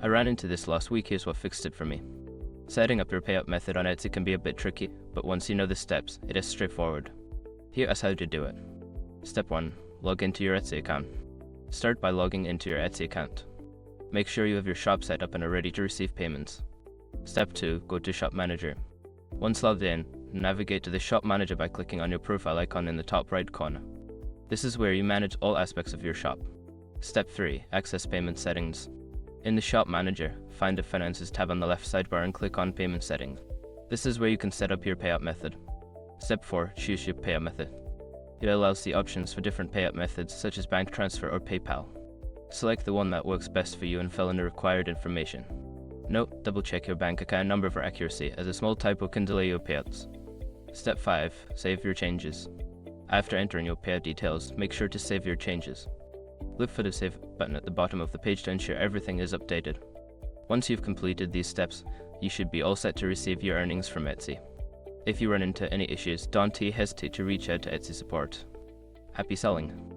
I ran into this last week. Here's what fixed it for me. Setting up your payout method on Etsy can be a bit tricky, but once you know the steps, it is straightforward. Here is how to do it. Step 1. Log into your Etsy account. Start by logging into your Etsy account. Make sure you have your shop set up and are ready to receive payments. Step 2. Go to Shop Manager. Once logged in, navigate to the Shop Manager by clicking on your profile icon in the top right corner. This is where you manage all aspects of your shop. Step 3. Access payment settings. In the Shop Manager, find the Finances tab on the left sidebar and click on Payment Settings. This is where you can set up your payout method. Step 4. Choose your payout method. It allows the options for different payout methods such as bank transfer or PayPal. Select the one that works best for you and fill in the required information. Note, double check your bank account number for accuracy, as a small typo can delay your payouts. Step 5. Save your changes. After entering your payout details, make sure to save your changes. Look for the Save button at the bottom of the page to ensure everything is updated. Once you've completed these steps, you should be all set to receive your earnings from Etsy. If you run into any issues, don't hesitate to reach out to Etsy support. Happy selling!